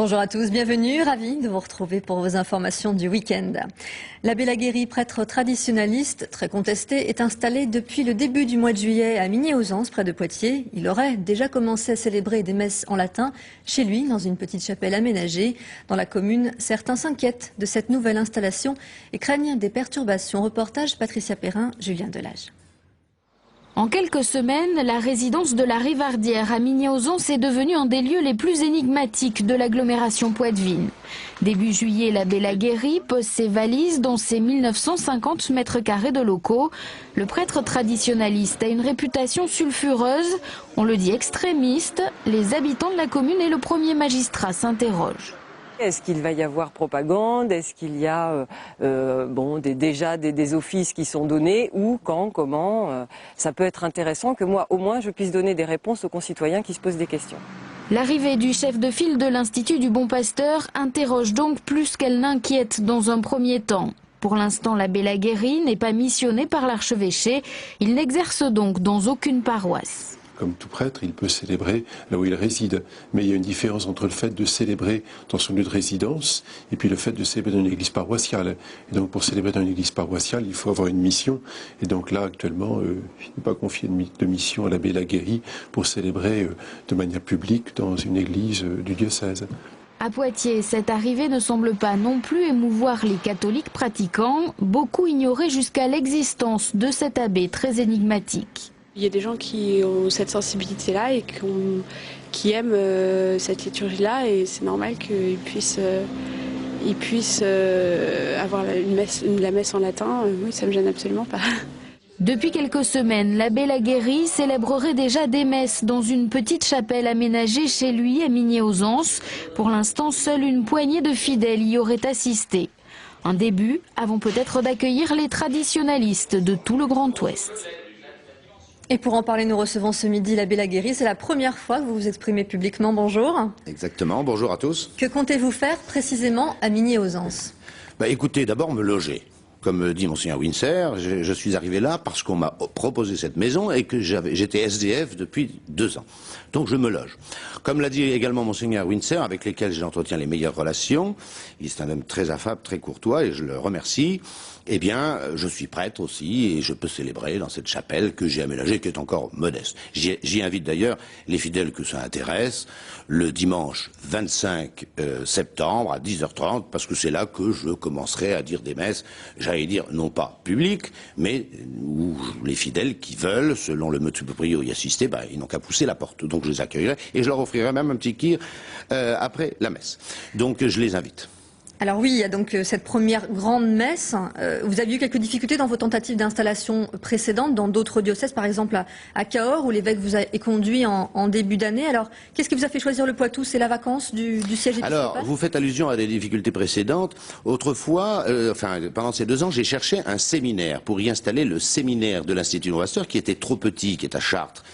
Bonjour à tous, bienvenue, ravi de vous retrouver pour vos informations du week-end. L'abbé Laguérie, prêtre traditionnaliste, très contesté, est installé depuis le début du mois de juillet à Migné-aux-Anses, près de Poitiers. Il aurait déjà commencé à célébrer des messes en latin chez lui, dans une petite chapelle aménagée. Dans la commune, certains s'inquiètent de cette nouvelle installation et craignent des perturbations. Reportage Patricia Perrin, Julien Delage. En quelques semaines, la résidence de la Rivardière à Migné-aux-Anses est devenue un des lieux les plus énigmatiques de l'agglomération poitevine. Début juillet, l'abbé Laguérie pose ses valises dans ses 1950 mètres carrés de locaux. Le prêtre traditionnaliste a une réputation sulfureuse, on le dit extrémiste. Les habitants de la commune et le premier magistrat s'interrogent. Est-ce qu'il va y avoir propagande? Est-ce qu'il y a déjà des offices qui sont donnés? Où, quand, comment? Ça peut être intéressant que moi, au moins, je puisse donner des réponses aux concitoyens qui se posent des questions. L'arrivée du chef de file de l'Institut du Bon Pasteur interroge donc plus qu'elle n'inquiète dans un premier temps. Pour l'instant, l'abbé Laguérie n'est pas missionné par l'archevêché. Il n'exerce donc dans aucune paroisse. Comme tout prêtre, il peut célébrer là où il réside. Mais il y a une différence entre le fait de célébrer dans son lieu de résidence et puis le fait de célébrer dans une église paroissiale. Et donc pour célébrer dans une église paroissiale, il faut avoir une mission. Et donc là, actuellement, il n'est pas confié de mission à l'abbé Laguérie pour célébrer de manière publique dans une église du diocèse. À Poitiers, cette arrivée ne semble pas non plus émouvoir les catholiques pratiquants. Beaucoup ignoraient jusqu'à l'existence de cet abbé très énigmatique. Il y a des gens qui ont cette sensibilité-là et qui aiment cette liturgie-là, et c'est normal qu'ils puissent avoir la messe en latin. Oui, ça me gêne absolument pas. Depuis quelques semaines, l'abbé Laguérie célébrerait déjà des messes dans une petite chapelle aménagée chez lui à Migné-aux-Anses. Pour l'instant, seule une poignée de fidèles y aurait assisté. Un début avant peut-être d'accueillir les traditionalistes de tout le Grand Ouest. Et pour en parler, nous recevons ce midi l'abbé Laguérie. C'est la première fois que vous vous exprimez publiquement. Bonjour. Exactement, bonjour à tous. Que comptez-vous faire précisément à Migné-aux-Anses? Écoutez, d'abord me loger. Comme dit Monseigneur Winser, je suis arrivé là parce qu'on m'a proposé cette maison et que j'étais SDF depuis 2 ans. Donc je me loge. Comme l'a dit également Monseigneur Winser, avec lesquels j'entretiens les meilleures relations, il est un homme très affable, très courtois et je le remercie. Eh bien, je suis prêtre aussi et je peux célébrer dans cette chapelle que j'ai aménagée, qui est encore modeste. J'y invite d'ailleurs les fidèles que ça intéresse, le dimanche 25 septembre à 10h30, parce que c'est là que je commencerai à dire des messes, j'allais dire non pas publiques, mais où les fidèles qui veulent, selon le motu proprio y assister, ils n'ont qu'à pousser la porte. Donc je les accueillerai et je leur offrirai même un petit kir après la messe. Donc je les invite. Alors oui, il y a donc cette première grande messe. Vous avez eu quelques difficultés dans vos tentatives d'installation précédentes, dans d'autres diocèses, par exemple à Cahors, où l'évêque vous a conduit en début d'année. Alors, qu'est-ce qui vous a fait choisir le Poitou? C'est la vacance du siège épiscopal? Alors, vous faites allusion à des difficultés précédentes. Autrefois, pendant ces 2 ans, j'ai cherché un séminaire pour y installer le séminaire de l'Institut du Bon Pasteur, qui était trop petit, qui est à Chartres.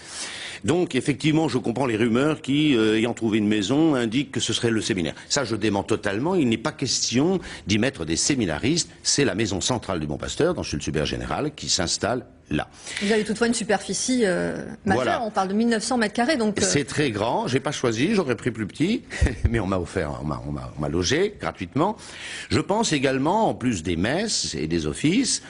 Donc, effectivement, je comprends les rumeurs qui, ayant trouvé une maison, indiquent que ce serait le séminaire. Ça, je dément totalement. Il n'est pas question d'y mettre des séminaristes. C'est la maison centrale du Bon Pasteur, dans le Super Général, qui s'installe là. Vous avez toutefois une superficie majeure. Voilà. On parle de 1900 mètres carrés. Donc c'est très grand. J'ai pas choisi. J'aurais pris plus petit, mais on m'a offert, on m'a logé gratuitement. Je pense également, en plus des messes et des offices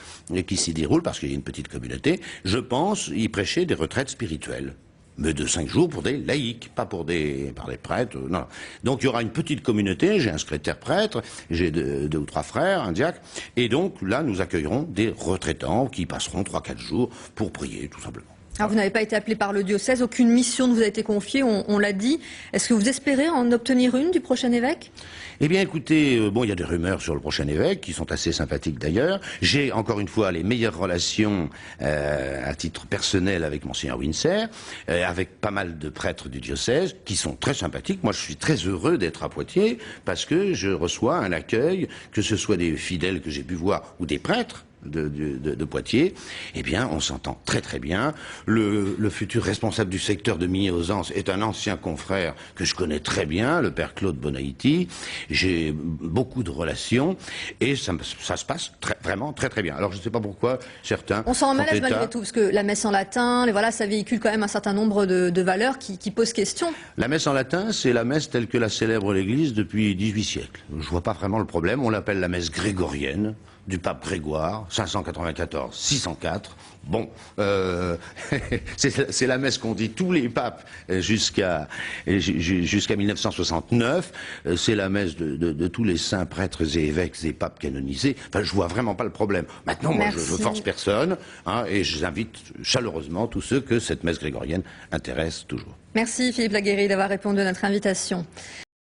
qui s'y déroulent, parce qu'il y a une petite communauté, je pense y prêcher des retraites spirituelles. Mais de 5 jours pour des laïcs, pas par des prêtres, non. Donc il y aura une petite communauté, j'ai un secrétaire prêtre, j'ai 2 ou 3 frères, un diacre, et donc là nous accueillerons des retraitants qui passeront 3-4 jours pour prier, tout simplement. Alors vous n'avez pas été appelé par le diocèse, aucune mission ne vous a été confiée, on l'a dit. Est-ce que vous espérez en obtenir une du prochain évêque? Eh bien écoutez, il y a des rumeurs sur le prochain évêque, qui sont assez sympathiques d'ailleurs. J'ai encore une fois les meilleures relations à titre personnel avec Monseigneur Winser, avec pas mal de prêtres du diocèse, qui sont très sympathiques. Moi je suis très heureux d'être à Poitiers, parce que je reçois un accueil, que ce soit des fidèles que j'ai pu voir, ou des prêtres, de Poitiers, eh bien, on s'entend très très bien. Le futur responsable du secteur de Migné-aux-Anses est un ancien confrère que je connais très bien, le père Claude Bonaïti. J'ai beaucoup de relations et ça se passe vraiment très très bien. Alors je ne sais pas pourquoi certains... On s'en malaise malgré tout, parce que la messe en latin, voilà, ça véhicule quand même un certain nombre de valeurs qui posent question. La messe en latin, c'est la messe telle que la célèbre l'Église depuis 18 siècles. Je vois pas vraiment le problème. On l'appelle la messe grégorienne du pape Grégoire, 594-604. Bon, c'est la messe qu'ont dit tous les papes jusqu'à 1969. C'est la messe de tous les saints prêtres et évêques et papes canonisés. Enfin, je vois vraiment pas le problème. Maintenant, moi, je force personne, hein, et j'invite chaleureusement tous ceux que cette messe grégorienne intéresse toujours. Merci Philippe Laguérie d'avoir répondu à notre invitation.